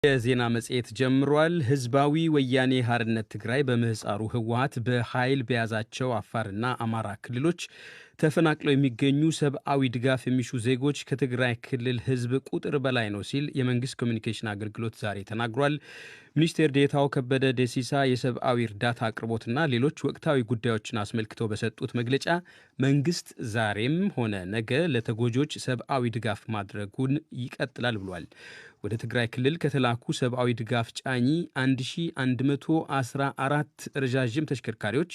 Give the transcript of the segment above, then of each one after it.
የዜና መጽሔት ጀምሯል። ህዝባዊ ወያኔ ሓርነት ትግራይ በምህጻሩ ህወሓት በኃይል በያዛቸው አፋርና አማራ ክልሎች ተፈናቅለው የሚገኙ ሰብአዊ ድጋፍ የሚሹ ዜጎች ከትግራይ ክልል ህዝብ ቁጥር በላይ ነው ሲል የመንግስት ኮሚኒኬሽን አገልግሎት ዛሬ ተናግሯል። ሚኒስቴር ዴኤታው ከበደ ደሲሳ የሰብአዊ እርዳታ አቅርቦትና ሌሎች ወቅታዊ ጉዳዮችን አስመልክተው በሰጡት መግለጫ መንግስት ዛሬም ሆነ ነገ ለተጎጆች ሰብአዊ ድጋፍ ማድረጉን ይቀጥላል ብሏል። ወደ ትግራይ ክልል ከተላኩ ሰብአዊ ድጋፍ ጫኚ 1114 ረዣዥም ተሽከርካሪዎች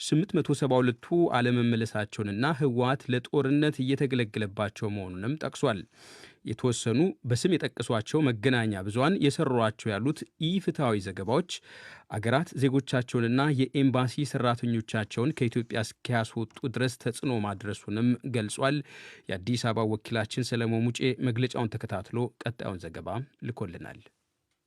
872ቱ አለመመለሳቸውንና ህወሓት ለጦርነት እየተገለገለባቸው መሆኑንም ጠቅሷል። የተወሰኑ በስም የጠቀሷቸው መገናኛ ብዙሃን የሰሯቸው ያሉት ኢፍትሐዊ ዘገባዎች አገራት ዜጎቻቸውንና የኤምባሲ ሰራተኞቻቸውን ከኢትዮጵያ እስኪያስወጡ ድረስ ተጽዕኖ ማድረሱንም ገልጿል። የአዲስ አበባ ወኪላችን ሰለሞን ሙጬ መግለጫውን ተከታትሎ ቀጣዩን ዘገባ ልኮልናል።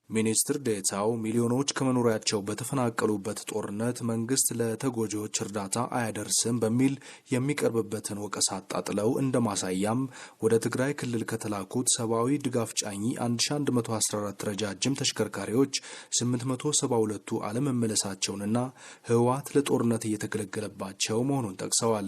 ሚኒስትር ዴኤታው ሚሊዮኖች ከመኖሪያቸው በተፈናቀሉበት ጦርነት መንግስት ለተጎጂዎች እርዳታ አያደርስም በሚል የሚቀርብበትን ወቀሳ አጣጥለው እንደማሳያም ወደ ትግራይ ክልል ከተላኩት ሰብአዊ ድጋፍ ጫኚ 1114 ረጃጅም ተሽከርካሪዎች 872ቱ አለመመለሳቸውንና ህወሓት ለጦርነት እየተገለገለባቸው መሆኑን ጠቅሰዋል።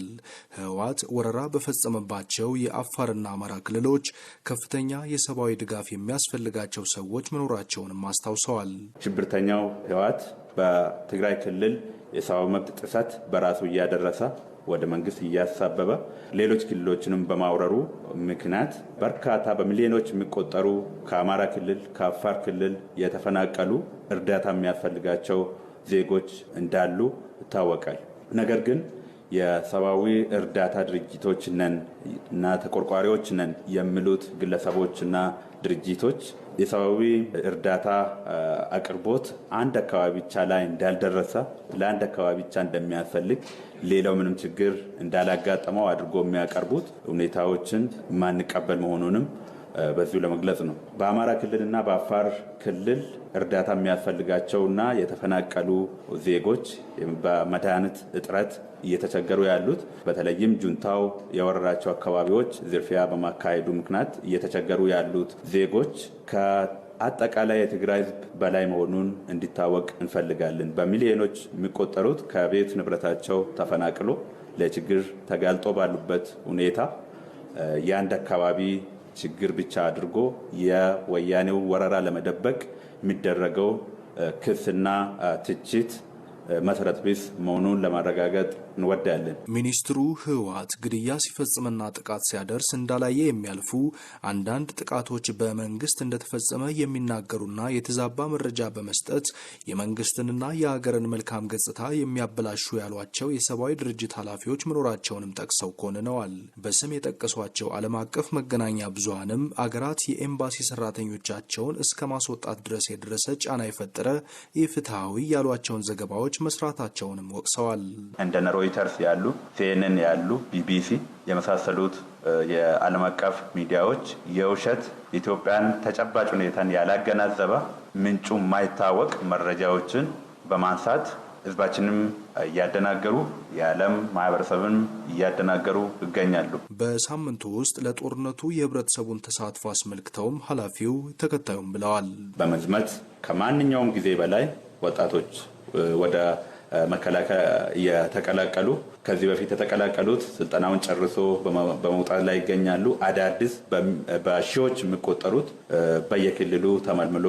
ህወሓት ወረራ በፈጸመባቸው የአፋርና አማራ ክልሎች ከፍተኛ የሰብአዊ ድጋፍ የሚያስፈልጋቸው ሰዎች መኖራቸው ማስታውሰዋል። ሽብርተኛው ህወሓት በትግራይ ክልል የሰብአዊ መብት ጥሰት በራሱ እያደረሰ ወደ መንግስት እያሳበበ ሌሎች ክልሎችንም በማውረሩ ምክንያት በርካታ በሚሊዮኖች የሚቆጠሩ ከአማራ ክልል ከአፋር ክልል የተፈናቀሉ እርዳታ የሚያስፈልጋቸው ዜጎች እንዳሉ ይታወቃል። ነገር ግን የሰብአዊ እርዳታ ድርጅቶች ነን እና ተቆርቋሪዎች ነን የሚሉት ግለሰቦችና ድርጅቶች የሰብአዊ እርዳታ አቅርቦት አንድ አካባቢ ብቻ ላይ እንዳልደረሰ ለአንድ አካባቢ ብቻ እንደሚያስፈልግ ሌላው ምንም ችግር እንዳላጋጠመው አድርጎ የሚያቀርቡት ሁኔታዎችን ማንቀበል መሆኑንም በዚሁ ለመግለጽ ነው። በአማራ ክልልና በአፋር ክልል እርዳታ የሚያስፈልጋቸውና የተፈናቀሉ ዜጎች በመድኃኒት እጥረት እየተቸገሩ ያሉት በተለይም ጁንታው የወረራቸው አካባቢዎች ዝርፊያ በማካሄዱ ምክንያት እየተቸገሩ ያሉት ዜጎች ከአጠቃላይ የትግራይ ህዝብ በላይ መሆኑን እንዲታወቅ እንፈልጋለን። በሚሊዮኖች የሚቆጠሩት ከቤት ንብረታቸው ተፈናቅሎ ለችግር ተጋልጦ ባሉበት ሁኔታ የአንድ አካባቢ ችግር ብቻ አድርጎ የወያኔው ወረራ ለመደበቅ የሚደረገው ክስና ትችት መሰረት ቢስ መሆኑን ለማረጋገጥ እንወዳለን። ሚኒስትሩ ህወሓት ግድያ ሲፈጽምና ጥቃት ሲያደርስ እንዳላየ የሚያልፉ አንዳንድ ጥቃቶች በመንግስት እንደተፈጸመ የሚናገሩና የተዛባ መረጃ በመስጠት የመንግስትንና የሀገርን መልካም ገጽታ የሚያበላሹ ያሏቸው የሰብአዊ ድርጅት ኃላፊዎች መኖራቸውንም ጠቅሰው ኮንነዋል። በስም የጠቀሷቸው ዓለም አቀፍ መገናኛ ብዙሃንም አገራት የኤምባሲ ሰራተኞቻቸውን እስከ ማስወጣት ድረስ የደረሰ ጫና የፈጠረ ኢፍትሐዊ ያሏቸውን ዘገባዎች መስራታቸውንም ወቅሰዋል። እንደ ሮይተርስ ያሉ ሲኤንኤን ያሉ ቢቢሲ የመሳሰሉት የዓለም አቀፍ ሚዲያዎች የውሸት ኢትዮጵያን ተጨባጭ ሁኔታን ያላገናዘበ ምንጩ የማይታወቅ መረጃዎችን በማንሳት ህዝባችንም እያደናገሩ የዓለም ማህበረሰብን እያደናገሩ ይገኛሉ። በሳምንቱ ውስጥ ለጦርነቱ የህብረተሰቡን ተሳትፎ አስመልክተውም ኃላፊው ተከታዩም ብለዋል። በመዝመት ከማንኛውም ጊዜ በላይ ወጣቶች ወደ መከላከያ የተቀላቀሉ ከዚህ በፊት የተቀላቀሉት ስልጠናውን ጨርሶ በመውጣት ላይ ይገኛሉ። አዳዲስ በሺዎች የሚቆጠሩት በየክልሉ ተመልምሎ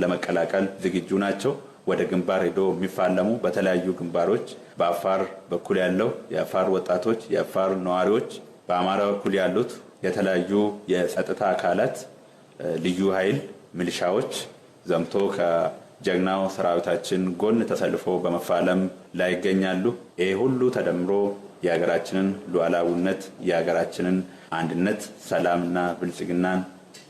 ለመቀላቀል ዝግጁ ናቸው። ወደ ግንባር ሄዶ የሚፋለሙ በተለያዩ ግንባሮች በአፋር በኩል ያለው የአፋር ወጣቶች የአፋር ነዋሪዎች፣ በአማራ በኩል ያሉት የተለያዩ የጸጥታ አካላት ልዩ ኃይል ሚሊሻዎች ዘምቶ ጀግናው ሰራዊታችን ጎን ተሰልፎ በመፋለም ላይ ይገኛሉ። ይህ ሁሉ ተደምሮ የሀገራችንን ሉዓላዊነት የሀገራችንን አንድነት ሰላምና ብልጽግናን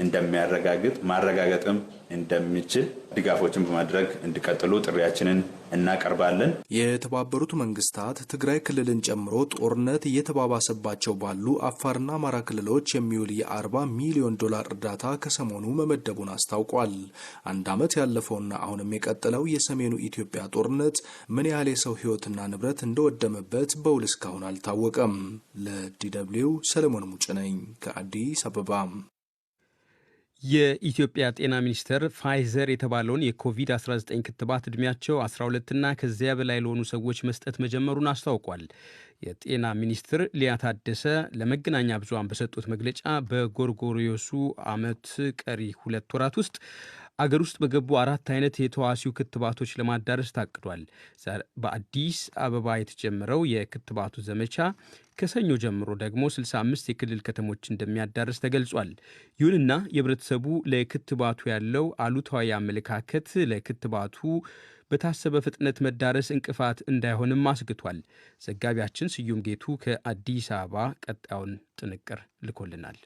እንደሚያረጋግጥ ማረጋገጥም እንደሚችል ድጋፎችን በማድረግ እንዲቀጥሉ ጥሪያችንን እናቀርባለን። የተባበሩት መንግስታት ትግራይ ክልልን ጨምሮ ጦርነት እየተባባሰባቸው ባሉ አፋርና አማራ ክልሎች የሚውል የ40 ሚሊዮን ዶላር እርዳታ ከሰሞኑ መመደቡን አስታውቋል። አንድ ዓመት ያለፈውና አሁንም የቀጠለው የሰሜኑ ኢትዮጵያ ጦርነት ምን ያህል የሰው ህይወትና ንብረት እንደወደመበት በውል እስካሁን አልታወቀም። ለዲደብሊው ሰለሞን ሙጬ ነኝ ከአዲስ አበባ። የኢትዮጵያ ጤና ሚኒስቴር ፋይዘር የተባለውን የኮቪድ-19 ክትባት ዕድሜያቸው 12ና ከዚያ በላይ ለሆኑ ሰዎች መስጠት መጀመሩን አስታውቋል። የጤና ሚኒስትር ሊያ ታደሰ ለመገናኛ ብዙሃን በሰጡት መግለጫ በጎርጎሪዮሱ ዓመት ቀሪ 2 ወራት ውስጥ አገር ውስጥ በገቡ 4 አይነት የተዋሲው ክትባቶች ለማዳረስ ታቅዷል። በአዲስ አበባ የተጀመረው የክትባቱ ዘመቻ ከሰኞ ጀምሮ ደግሞ 65 የክልል ከተሞች እንደሚያዳርስ ተገልጿል። ይሁንና የህብረተሰቡ ለክትባቱ ያለው አሉታዊ አመለካከት ለክትባቱ በታሰበ ፍጥነት መዳረስ እንቅፋት እንዳይሆንም አስግቷል። ዘጋቢያችን ስዩም ጌቱ ከአዲስ አበባ ቀጣዩን ጥንቅር ልኮልናል።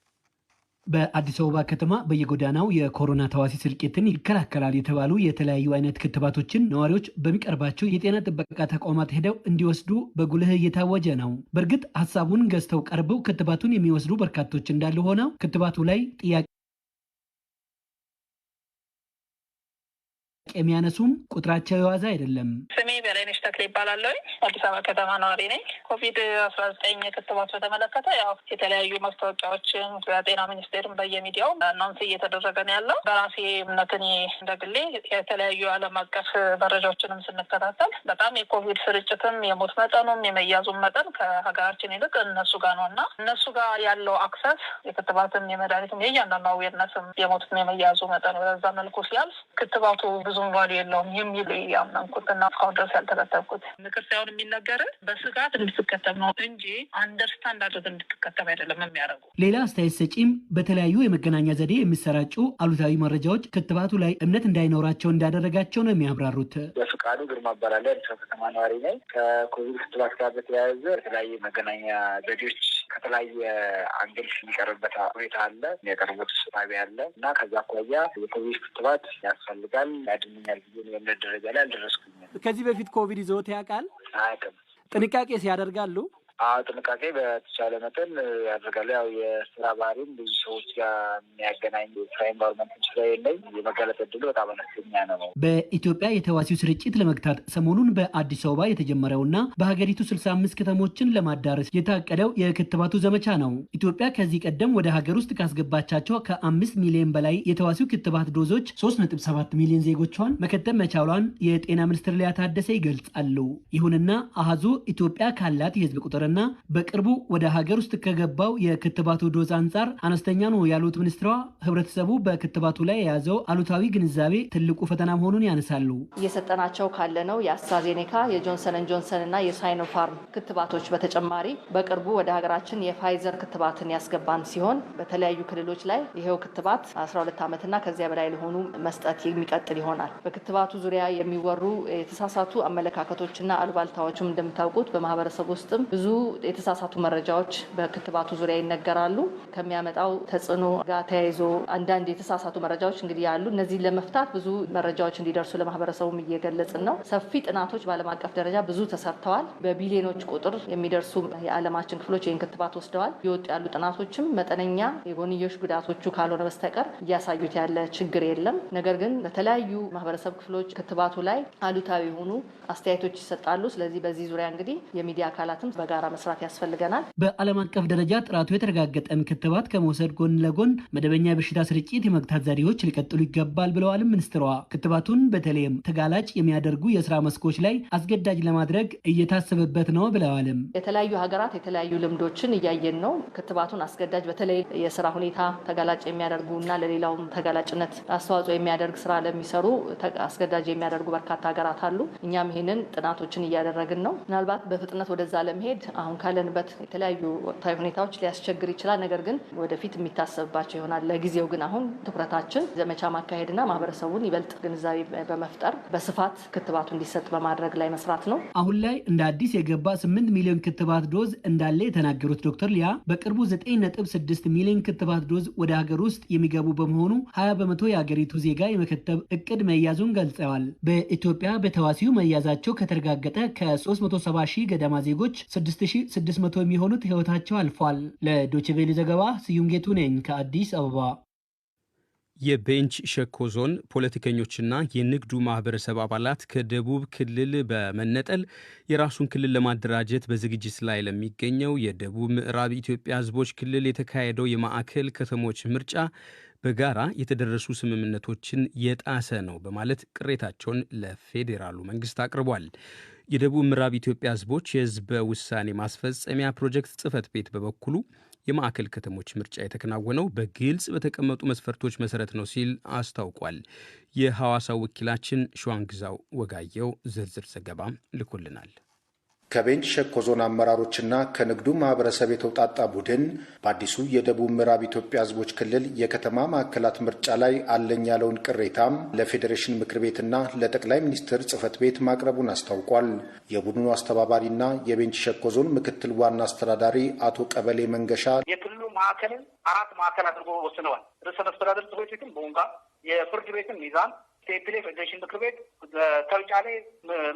በአዲስ አበባ ከተማ በየጎዳናው የኮሮና ተዋሲ ስርጭትን ይከላከላል የተባሉ የተለያዩ አይነት ክትባቶችን ነዋሪዎች በሚቀርባቸው የጤና ጥበቃ ተቋማት ሄደው እንዲወስዱ በጉልህ እየታወጀ ነው። በእርግጥ ሀሳቡን ገዝተው ቀርበው ክትባቱን የሚወስዱ በርካቶች እንዳሉ ሆነው ክትባቱ ላይ ጥያቄ የሚያነሱም ቁጥራቸው የዋዛ አይደለም። ስሜ በላይነሽ ተክሌ ይባላለሁ። አዲስ አበባ ከተማ ነዋሪ ነኝ። ኮቪድ-19 ክትባት በተመለከተ ያው የተለያዩ ማስታወቂያዎችን በጤና ሚኒስቴርም በየሚዲያው አናውንስ እየተደረገ ነው ያለው። በራሴ እምነትን እንደግሌ የተለያዩ ዓለም አቀፍ መረጃዎችንም ስንከታተል በጣም የኮቪድ ስርጭትም የሞት መጠኑም የመያዙም መጠን ከሀገራችን ይልቅ እነሱ ጋር ነው እና እነሱ ጋር ያለው አክሰስ የክትባትም የመድኃኒትም የእያንዳንዱ አዌርነስም የሞትም የመያዙ መጠን በዛ መልኩ ሲያልፍ ክትባቱ ብዙም ቫሉ የለውም የሚል ያመንኩትና እስካሁን ድረስ ያልተከተብኩት ምክር ሳይሆን የሚነገር በስጋት እንድትከተብ ነው እንጂ አንደርስታንድ አድርገህ እንድትከተብ አይደለም የሚያደርጉ። ሌላ አስተያየት ሰጪም በተለያዩ የመገናኛ ዘዴ የሚሰራጩ አሉታዊ መረጃዎች ክትባቱ ላይ እምነት እንዳይኖራቸው እንዳደረጋቸው ነው የሚያብራሩት። በፍቃዱ ግርማ እባላለሁ። አዲስ አበባ ከተማ ነዋሪ ነኝ። ከኮቪድ ክትባት ጋር በተያያዘ የተለያዩ መገናኛ ዘዴዎች ከተለያየ አንግል የሚቀርብበት ሁኔታ አለ፣ የሚያቀርቡት ጣቢያ አለ እና ከዛ አኳያ የኮቪድ ክትባት ያስፈልጋል ያድንኛል ብዬ የእምነት ደረጃ ላይ አልደረስኩኝም። ከዚህ በፊት ኮቪድ ይዞት ያውቃል? አያውቅም። ጥንቃቄ ሲያደርጋሉ? ጥንቃቄ በተቻለ መጠን ያደርጋሉ። ያው የስራ ባህሪም ብዙ ሰዎች ጋር የሚያገናኝ ስራ ኤንቫይሮንመንት ስለሌለኝ የመጋለጥ እድሉ በጣም አነስተኛ ነው። በኢትዮጵያ የተዋሲው ስርጭት ለመግታት ሰሞኑን በአዲስ አበባ የተጀመረውና በሀገሪቱ 65 ከተሞችን ለማዳረስ የታቀደው የክትባቱ ዘመቻ ነው። ኢትዮጵያ ከዚህ ቀደም ወደ ሀገር ውስጥ ካስገባቻቸው ከ5 ሚሊዮን በላይ የተዋሲው ክትባት ዶዞች 3.7 ሚሊዮን ዜጎቿን መከተብ መቻሏን የጤና ሚኒስትር ሊያ ታደሰ ይገልጻሉ። ይሁንና አሃዙ ኢትዮጵያ ካላት የህዝብ ቁጥር እና በቅርቡ ወደ ሀገር ውስጥ ከገባው የክትባቱ ዶዝ አንጻር አነስተኛ ነው ያሉት ሚኒስትሯ ህብረተሰቡ በክትባቱ ላይ የያዘው አሉታዊ ግንዛቤ ትልቁ ፈተና መሆኑን ያነሳሉ። እየሰጠናቸው ካለነው የአስትራዜኔካ የጆንሰን ኤንድ ጆንሰን እና የሳይኖፋርም ክትባቶች በተጨማሪ በቅርቡ ወደ ሀገራችን የፋይዘር ክትባትን ያስገባን ሲሆን በተለያዩ ክልሎች ላይ ይሄው ክትባት 12 ዓመትና ከዚያ በላይ ለሆኑ መስጠት የሚቀጥል ይሆናል። በክትባቱ ዙሪያ የሚወሩ የተሳሳቱ አመለካከቶችና አሉባልታዎችም እንደምታውቁት በማህበረሰብ ውስጥም ብዙ የተሳሳቱ መረጃዎች በክትባቱ ዙሪያ ይነገራሉ። ከሚያመጣው ተጽዕኖ ጋር ተያይዞ አንዳንድ የተሳሳቱ መረጃዎች እንግዲህ ያሉ እነዚህን ለመፍታት ብዙ መረጃዎች እንዲደርሱ ለማህበረሰቡም እየገለጽን ነው። ሰፊ ጥናቶች በዓለም አቀፍ ደረጃ ብዙ ተሰርተዋል። በቢሊዮኖች ቁጥር የሚደርሱ የዓለማችን ክፍሎች ይህን ክትባት ወስደዋል። የወጡ ያሉ ጥናቶችም መጠነኛ የጎንዮሽ ጉዳቶቹ ካልሆነ በስተቀር እያሳዩት ያለ ችግር የለም። ነገር ግን በተለያዩ ማህበረሰብ ክፍሎች ክትባቱ ላይ አሉታዊ የሆኑ አስተያየቶች ይሰጣሉ። ስለዚህ በዚህ ዙሪያ እንግዲህ የሚዲያ አካላትም በጋራ መስራት ያስፈልገናል። በዓለም አቀፍ ደረጃ ጥራቱ የተረጋገጠን ክትባት ከመውሰድ ጎን ለጎን መደበኛ የበሽታ ስርጭት የመግታት ዘዴዎች ሊቀጥሉ ይገባል ብለዋል ሚኒስትሯ። ክትባቱን በተለይም ተጋላጭ የሚያደርጉ የስራ መስኮች ላይ አስገዳጅ ለማድረግ እየታሰበበት ነው ብለዋል። የተለያዩ ሀገራት የተለያዩ ልምዶችን እያየን ነው። ክትባቱን አስገዳጅ በተለይ የስራ ሁኔታ ተጋላጭ የሚያደርጉ እና ለሌላውም ተጋላጭነት አስተዋጽኦ የሚያደርግ ስራ ለሚሰሩ አስገዳጅ የሚያደርጉ በርካታ ሀገራት አሉ። እኛም ይህንን ጥናቶችን እያደረግን ነው። ምናልባት በፍጥነት ወደዛ ለመሄድ አሁን ካለንበት የተለያዩ ወቅታዊ ሁኔታዎች ሊያስቸግር ይችላል። ነገር ግን ወደፊት የሚታሰብባቸው ይሆናል። ለጊዜው ግን አሁን ትኩረታችን ዘመቻ ማካሄድና ማህበረሰቡን ይበልጥ ግንዛቤ በመፍጠር በስፋት ክትባቱ እንዲሰጥ በማድረግ ላይ መስራት ነው። አሁን ላይ እንደ አዲስ የገባ 8 ሚሊዮን ክትባት ዶዝ እንዳለ የተናገሩት ዶክተር ሊያ በቅርቡ 9.6 ሚሊዮን ክትባት ዶዝ ወደ ሀገር ውስጥ የሚገቡ በመሆኑ 20 በመቶ የሀገሪቱ ዜጋ የመከተብ እቅድ መያዙን ገልጸዋል። በኢትዮጵያ በተዋሲው መያዛቸው ከተረጋገጠ ከ370 ሺህ ገደማ ዜጎች 6600 የሚሆኑት ህይወታቸው አልፏል። ለዶይቼ ቬለ ዘገባ ስዩም ጌቱ ነኝ ከአዲስ አበባ። የቤንች ሸኮ ዞን ፖለቲከኞችና የንግዱ ማህበረሰብ አባላት ከደቡብ ክልል በመነጠል የራሱን ክልል ለማደራጀት በዝግጅት ላይ ለሚገኘው የደቡብ ምዕራብ ኢትዮጵያ ህዝቦች ክልል የተካሄደው የማዕከል ከተሞች ምርጫ በጋራ የተደረሱ ስምምነቶችን የጣሰ ነው በማለት ቅሬታቸውን ለፌዴራሉ መንግስት አቅርቧል። የደቡብ ምዕራብ ኢትዮጵያ ህዝቦች የህዝበ ውሳኔ ማስፈጸሚያ ፕሮጀክት ጽህፈት ቤት በበኩሉ የማዕከል ከተሞች ምርጫ የተከናወነው በግልጽ በተቀመጡ መስፈርቶች መሰረት ነው ሲል አስታውቋል። የሐዋሳው ወኪላችን ሸዋንግዛው ወጋየው ዝርዝር ዘገባ ልኮልናል። ከቤንች ሸኮ ዞን አመራሮችና ከንግዱ ማህበረሰብ የተውጣጣ ቡድን በአዲሱ የደቡብ ምዕራብ ኢትዮጵያ ህዝቦች ክልል የከተማ ማዕከላት ምርጫ ላይ አለኝ ያለውን ቅሬታም ለፌዴሬሽን ምክር ቤትና ለጠቅላይ ሚኒስትር ጽህፈት ቤት ማቅረቡን አስታውቋል። የቡድኑ አስተባባሪና የቤንች ሸኮ ዞን ምክትል ዋና አስተዳዳሪ አቶ ቀበሌ መንገሻ የክልሉ ማዕከልን 4 ማዕከል አድርጎ ወስነዋል። ርዕሰ መስተዳድር ጽህፈት ቤትን ቦንጋ፣ የፍርድ ቤትን ሚዛን፣ ቴፕሌ ፌዴሬሽን ምክር ቤት ተውጫሌ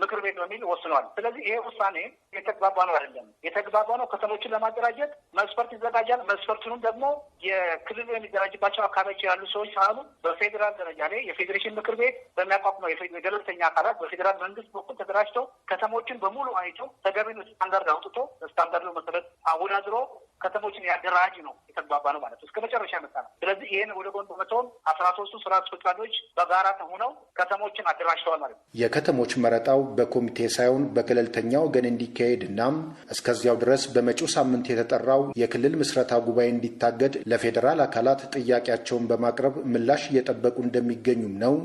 ምክር ቤት በሚል ወስነዋል። ስለዚህ ይሄ ውሳኔ የተግባባ ነው አይደለም። የተግባባ ነው ከተሞችን ለማደራጀት መስፈርት ይዘጋጃል። መስፈርቱንም ደግሞ የክልሉ የሚደራጅባቸው አካባቢዎች ያሉ ሰዎች ሳሉ በፌዴራል ደረጃ ላይ የፌዴሬሽን ምክር ቤት በሚያቋቁመው የገለልተኛ አካላት በፌዴራል መንግስት በኩል ተደራጅተው ከተሞችን በሙሉ አይተው ተገቢውን ስታንዳርድ አውጥቶ በስታንዳርዱ መሰረት አወዳድሮ ከተሞችን ያደራጅ ነው የተግባባ ነው ማለት እስከ መጨረሻ መጣ ነው። ስለዚህ ይሄን ወደ ጎን በመተው 13ቱ ስራ አስፈጻሚዎች በጋራ ሆነው ከተሞችን አደራጅተዋል ማለት ነው። የከተሞች መረጣው በኮሚቴ ሳይሆን በገለልተኛ ወገን እንዲካሄድ እናም እስከዚያው ድረስ በመጪው ሳምንት የተጠራው የክልል ምስረታ ጉባኤ እንዲታገድ ለፌዴራል አካላት ጥያቄያቸውን በማቅረብ ምላሽ እየጠበቁ እንደሚገኙም ነው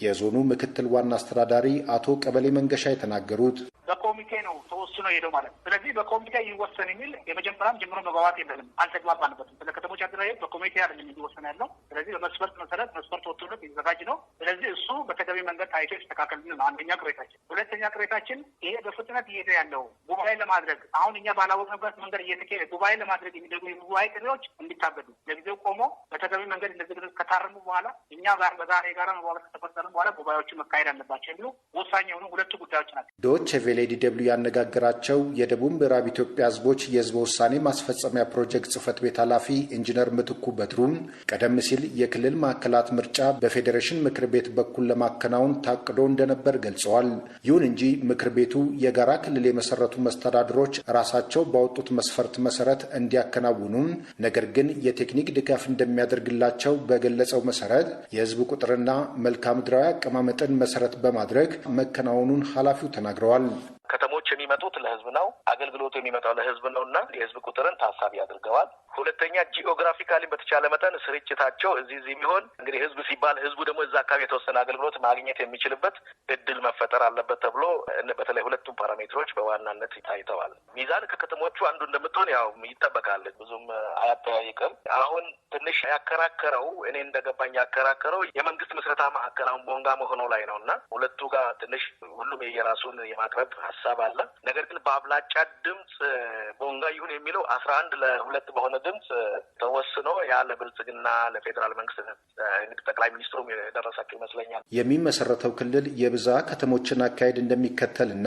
የዞኑ ምክትል ዋና አስተዳዳሪ አቶ ቀበሌ መንገሻ የተናገሩት። በኮሚቴ ነው ተወስኖ ሄደው ማለት ነው። ስለዚህ በኮሚቴ ይወሰን የሚል የመጀመሪያም ጀምሮ መግባባት የለንም፣ አልተግባባንበትም። ስለ ከተሞች አደረጃጀት በኮሚቴ አይደለም የሚወሰን ያለው። ስለዚህ በመስፈርት መሰረት መስፈርት ወጥቶለት የተዘጋጅ ነው። ስለዚህ እሱ በተገቢ መንገድ ታይቶ ይስተካከልን ነው አንደኛ ቅሬታችን። ሁለተኛ ቅሬታችን ይሄ በፍጥነት እየሄደ ያለው ጉባኤ ለማድረግ አሁን እኛ ባላወቅንበት መንገድ እየተካሄደ ጉባኤ ለማድረግ የሚደረጉ የጉባኤ ጥሪዎች እንዲታገዱ ለጊዜው ቆሞ በተገቢ መንገድ እንደዚህ ከታረሙ በኋላ እኛ በጋራ የጋራ መግባባት ከተፈጠረ በኋላ ጉባኤዎቹ መካሄድ አለባቸው የሚሉ ወሳኝ የሆኑ ሁለቱ ጉዳዮች ናቸው። ዶቼ ቬለ ዲ.ደብልዩ ያነጋገራቸው የደቡብ ምዕራብ ኢትዮጵያ ህዝቦች የህዝበ ውሳኔ ማስፈጸሚያ ፕሮጀክት ጽህፈት ቤት ኃላፊ ኢንጂነር ምትኩ በትሩም ቀደም ሲል የክልል ማዕከላት ምርጫ በፌዴሬሽን ምክር ቤት በኩል ለማከናወን ታቅዶ እንደነበር ገልጸዋል። ይሁን እንጂ ምክር ቤቱ የጋራ ክልል የመሰረቱ መስተዳድሮች ራሳቸው ባወጡት መስፈርት መሰረት እንዲያከናውኑም ነገር ግን የቴክኒክ ድጋፍ እንደሚያደርግላቸው በገለጸው መሰረት የህዝብ ቁጥርና መልክዓ ምድራዊ አቀማመጥን መሰረት በማድረግ መከናወኑን ኃላፊው ተናግረዋል። ከተሞች የሚመጡት ለህዝብ ነው። አገልግሎቱ የሚመጣው ለህዝብ ነው እና የህዝብ ቁጥርን ታሳቢ አድርገዋል። ሁለተኛ ጂኦግራፊካሊ በተቻለ መጠን ስርጭታቸው እዚህ ቢሆን እንግዲህ ህዝብ ሲባል ህዝቡ ደግሞ እዛ አካባቢ የተወሰነ አገልግሎት ማግኘት የሚችልበት እድል መፈጠር አለበት ተብሎ በተለይ ሁለቱም ፓራሜትሮች በዋናነት ታይተዋል። ሚዛን ከከተሞቹ አንዱ እንደምትሆን ያው ይጠበቃል፣ ብዙም አያጠያይቅም። አሁን ትንሽ ያከራከረው እኔ እንደገባኝ ያከራከረው የመንግስት ምስረታ ማዕከል አሁን ቦንጋ መሆኑ ላይ ነው እና ሁለቱ ጋር ትንሽ ሁሉም የራሱን የማቅረብ ሀሳብ አለ። ነገር ግን በአብላጫ ድምፅ ቦንጋ ይሁን የሚለው 11-2 በሆነ ድምፅ ተወስኖ ያለ ብልጽግና ለፌዴራል መንግስት ጠቅላይ ሚኒስትሩም የደረሳቸው ይመስለኛል። የሚመሰረተው ክልል የብዝሃ ከተሞችን አካሄድ እንደሚከተልና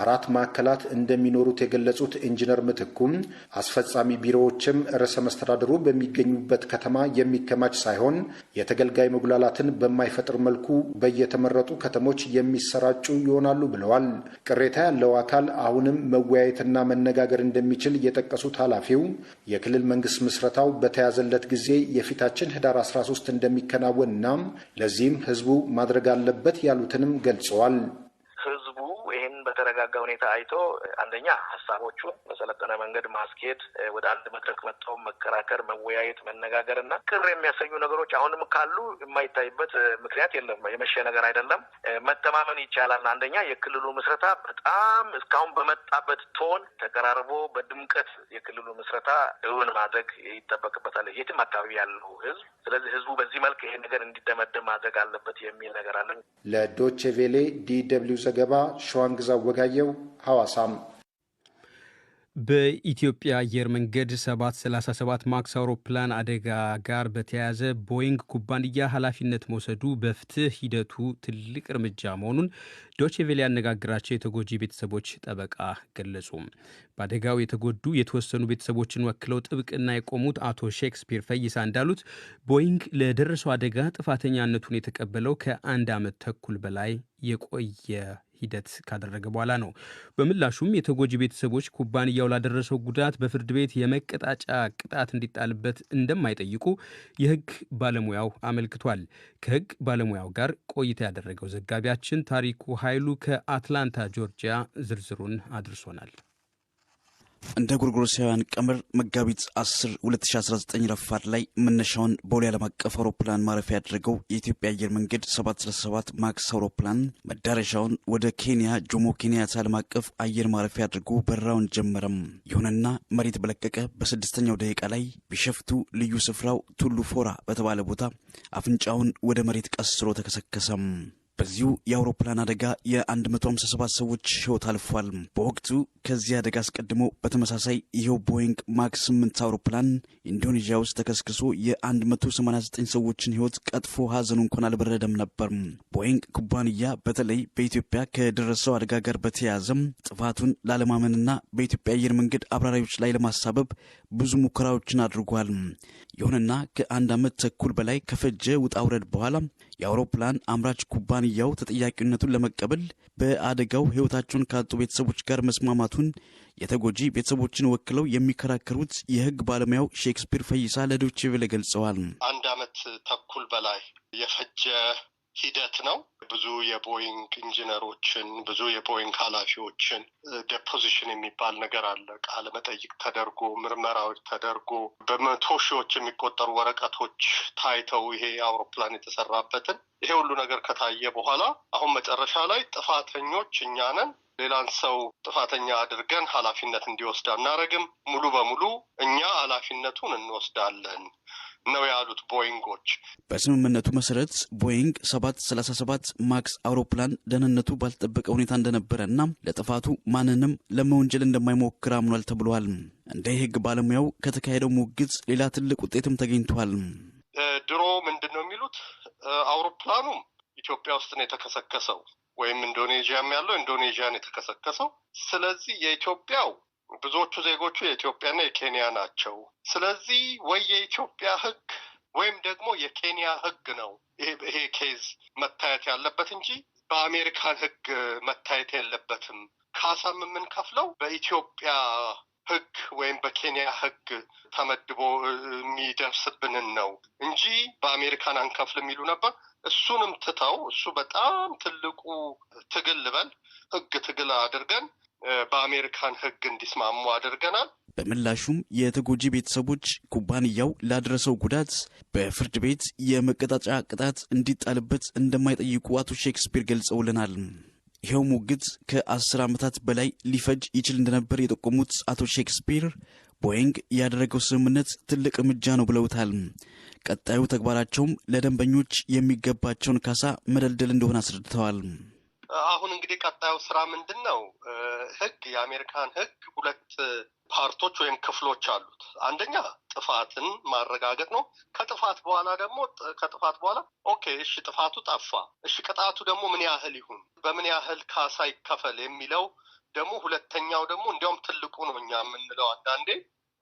4 ማዕከላት እንደሚኖሩት የገለጹት ኢንጂነር ምትኩም አስፈጻሚ ቢሮዎችም ርዕሰ መስተዳድሩ በሚገኙበት ከተማ የሚከማች ሳይሆን የተገልጋይ መጉላላትን በማይፈጥር መልኩ በየተመረጡ ከተሞች የሚሰራጩ ይሆናሉ ብለዋል። ቅሬታ ያለው አካል አሁንም መወያየትና መነጋገር እንደሚችል የጠቀሱት ኃላፊው የክልል መንግስት ምስረታው በተያዘለት ጊዜ የፊታችን ህዳር 13 እንደሚከናወንና ለዚህም ህዝቡ ማድረግ አለበት ያሉትንም ገልጸዋል። ህዝቡ ይህን በተረጋጋ ሁኔታ አይቶ አንደኛ ሀሳቦቹን በሰለጠነ መንገድ ማስኬድ፣ ወደ አንድ መድረክ መጥተው መከራከር፣ መወያየት፣ መነጋገር እና ቅር የሚያሰኙ ነገሮች አሁንም ካሉ የማይታይበት ምክንያት የለም። የመሸ ነገር አይደለም። መተማመን ይቻላል። አንደኛ የክልሉ ምስረታ በጣም እስካሁን በመጣበት ቶን ተቀራርቦ በድምቀት የክልሉ ምስረታ እውን ማድረግ ይጠበቅበታል የትም አካባቢ ያለው ህዝብ። ስለዚህ ህዝቡ በዚህ መልክ ይሄ ነገር እንዲደመደም ማድረግ አለበት የሚል ነገር አለ። ለዶቼ ቬለ ዲ.ደብልዩ ዘገባ ሸዋንግዛው ወጋየው ሐዋሳም። በኢትዮጵያ አየር መንገድ 737 ማክስ አውሮፕላን አደጋ ጋር በተያያዘ ቦይንግ ኩባንያ ኃላፊነት መውሰዱ በፍትህ ሂደቱ ትልቅ እርምጃ መሆኑን ዶቼ ቬለ ያነጋግራቸው የተጎጂ ቤተሰቦች ጠበቃ ገለጹ። በአደጋው የተጎዱ የተወሰኑ ቤተሰቦችን ወክለው ጥብቅና የቆሙት አቶ ሼክስፒር ፈይሳ እንዳሉት ቦይንግ ለደረሰው አደጋ ጥፋተኛነቱን የተቀበለው ከ1 ዓመት ተኩል በላይ የቆየ ሂደት ካደረገ በኋላ ነው። በምላሹም የተጎጂ ቤተሰቦች ኩባንያው ላደረሰው ጉዳት በፍርድ ቤት የመቀጣጫ ቅጣት እንዲጣልበት እንደማይጠይቁ የሕግ ባለሙያው አመልክቷል። ከሕግ ባለሙያው ጋር ቆይታ ያደረገው ዘጋቢያችን ታሪኩ ኃይሉ ከአትላንታ ጆርጂያ ዝርዝሩን አድርሶናል። እንደ ጎርጎሮሳውያን ቀመር መጋቢት 10 2019 ረፋድ ላይ መነሻውን ቦሌ ዓለም አቀፍ አውሮፕላን ማረፊያ ያደረገው የኢትዮጵያ አየር መንገድ 737 ማክስ አውሮፕላን መዳረሻውን ወደ ኬንያ ጆሞ ኬንያታ ዓለም አቀፍ አየር ማረፊያ አድርጎ በረራውን ጀመረም። ይሁንና መሬት በለቀቀ በ6ኛው ደቂቃ ላይ ቢሸፍቱ ልዩ ስፍራው ቱሉ ፎራ በተባለ ቦታ አፍንጫውን ወደ መሬት ቀስሮ ተከሰከሰም። በዚሁ የአውሮፕላን አደጋ የ157 ሰዎች ሕይወት አልፏል። በወቅቱ ከዚህ አደጋ አስቀድሞ በተመሳሳይ ይኸው ቦይንግ ማክስ 8 አውሮፕላን ኢንዶኔዥያ ውስጥ ተከስክሶ የ189 ሰዎችን ሕይወት ቀጥፎ ሀዘኑ እንኳን አልበረደም ነበር። ቦይንግ ኩባንያ በተለይ በኢትዮጵያ ከደረሰው አደጋ ጋር በተያያዘም ጥፋቱን ላለማመንና በኢትዮጵያ አየር መንገድ አብራሪዎች ላይ ለማሳበብ ብዙ ሙከራዎችን አድርጓል። ይሁንና ከ1 ዓመት ተኩል በላይ ከፈጀ ውጣ ውረድ በኋላ የአውሮፕላን አምራች ኩባንያው ተጠያቂነቱን ለመቀበል በአደጋው ሕይወታቸውን ካጡ ቤተሰቦች ጋር መስማማቱን የተጎጂ ቤተሰቦችን ወክለው የሚከራከሩት የሕግ ባለሙያው ሼክስፒር ፈይሳ ለዶይቼ ቬለ ገልጸዋል። 1 ዓመት ተኩል በላይ የፈጀ ሂደት ነው። ብዙ የቦይንግ ኢንጂነሮችን፣ ብዙ የቦይንግ ኃላፊዎችን ዴፖዚሽን የሚባል ነገር አለ። ቃለ መጠይቅ ተደርጎ ምርመራዎች ተደርጎ በመቶ ሺዎች የሚቆጠሩ ወረቀቶች ታይተው ይሄ አውሮፕላን የተሰራበትን ይሄ ሁሉ ነገር ከታየ በኋላ አሁን መጨረሻ ላይ ጥፋተኞች እኛ ነን፣ ሌላን ሰው ጥፋተኛ አድርገን ኃላፊነት እንዲወስድ አናረግም፣ ሙሉ በሙሉ እኛ ኃላፊነቱን እንወስዳለን ነው ያሉት ቦይንጎች። በስምምነቱ መሰረት ቦይንግ 737 ማክስ አውሮፕላን ደህንነቱ ባልተጠበቀ ሁኔታ እንደነበረና ለጥፋቱ ማንንም ለመወንጀል እንደማይሞክር አምኗል ተብሏል። እንደ ሕግ ባለሙያው ከተካሄደው ሙግት ሌላ ትልቅ ውጤትም ተገኝቷል። ድሮ ምንድን ነው የሚሉት አውሮፕላኑም ኢትዮጵያ ውስጥ ነው የተከሰከሰው ወይም ኢንዶኔዥያም ያለው ኢንዶኔዥያን የተከሰከሰው። ስለዚህ የኢትዮጵያው ብዙዎቹ ዜጎቹ የኢትዮጵያና የኬንያ ናቸው። ስለዚህ ወይ የኢትዮጵያ ሕግ ወይም ደግሞ የኬንያ ሕግ ነው ይሄ ኬዝ መታየት ያለበት እንጂ በአሜሪካን ሕግ መታየት የለበትም። ካሳም የምንከፍለው በኢትዮጵያ ሕግ ወይም በኬንያ ሕግ ተመድቦ የሚደርስብንን ነው እንጂ በአሜሪካን አንከፍል የሚሉ ነበር። እሱንም ትተው እሱ በጣም ትልቁ ትግል ልበል ሕግ ትግል አድርገን በአሜሪካን ሕግ እንዲስማሙ አድርገናል። በምላሹም የተጎጂ ቤተሰቦች ኩባንያው ላደረሰው ጉዳት በፍርድ ቤት የመቀጣጫ ቅጣት እንዲጣልበት እንደማይጠይቁ አቶ ሼክስፒር ገልጸውልናል። ይኸው ሙግት ከ10 ዓመታት በላይ ሊፈጅ ይችል እንደነበር የጠቆሙት አቶ ሼክስፒር ቦይንግ ያደረገው ስምምነት ትልቅ እርምጃ ነው ብለውታል። ቀጣዩ ተግባራቸውም ለደንበኞች የሚገባቸውን ካሳ መደልደል እንደሆነ አስረድተዋል። አሁን እንግዲህ ቀጣዩ ስራ ምንድን ነው? ሕግ የአሜሪካን ሕግ 2 ፓርቶች ወይም ክፍሎች አሉት። አንደኛ ጥፋትን ማረጋገጥ ነው። ከጥፋት በኋላ ኦኬ እሺ ጥፋቱ ጠፋ፣ እሺ ቅጣቱ ደግሞ ምን ያህል ይሁን፣ በምን ያህል ካሳ ይከፈል የሚለው ደግሞ ሁለተኛው ደግሞ እንዲያውም ትልቁ ነው እኛ የምንለው አንዳንዴ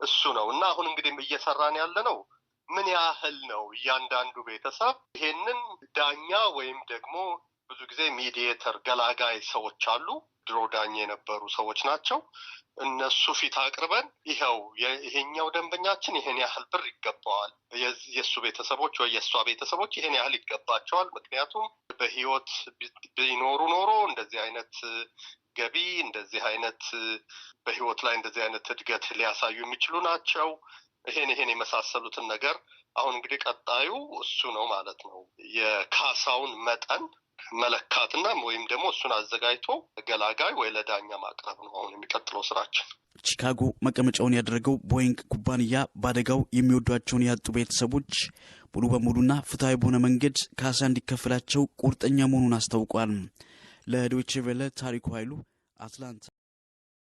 እሱ ነው። እና አሁን እንግዲህ እየሰራን ያለ ነው ምን ያህል ነው እያንዳንዱ ቤተሰብ ይሄንን ዳኛ ወይም ደግሞ ብዙ ጊዜ ሚዲየተር ገላጋይ ሰዎች አሉ፣ ድሮ ዳኛ የነበሩ ሰዎች ናቸው። እነሱ ፊት አቅርበን ይሄኛው ደንበኛችን ይሄን ያህል ብር ይገባዋል፣ የእሱ ቤተሰቦች ወይ የእሷ ቤተሰቦች ይሄን ያህል ይገባቸዋል፣ ምክንያቱም በህይወት ቢኖሩ ኖሮ እንደዚህ አይነት ገቢ እንደዚህ አይነት በህይወት ላይ እንደዚህ አይነት እድገት ሊያሳዩ የሚችሉ ናቸው። ይሄን የመሳሰሉትን ነገር አሁን እንግዲህ ቀጣዩ እሱ ነው ማለት ነው። የካሳውን መጠን መለካትና ወይም ደግሞ እሱን አዘጋጅቶ ገላጋይ ወይ ለዳኛ ማቅረብ ነው አሁን የሚቀጥለው ስራችን። ቺካጎ መቀመጫውን ያደረገው ቦይንግ ኩባንያ በአደጋው የሚወዷቸውን ያጡ ቤተሰቦች ሙሉ በሙሉና ፍትሐዊ በሆነ መንገድ ካሳ እንዲከፈላቸው ቁርጠኛ መሆኑን አስታውቋል። ለዶይቼ ቬለ ታሪኩ ኃይሉ አትላንታ።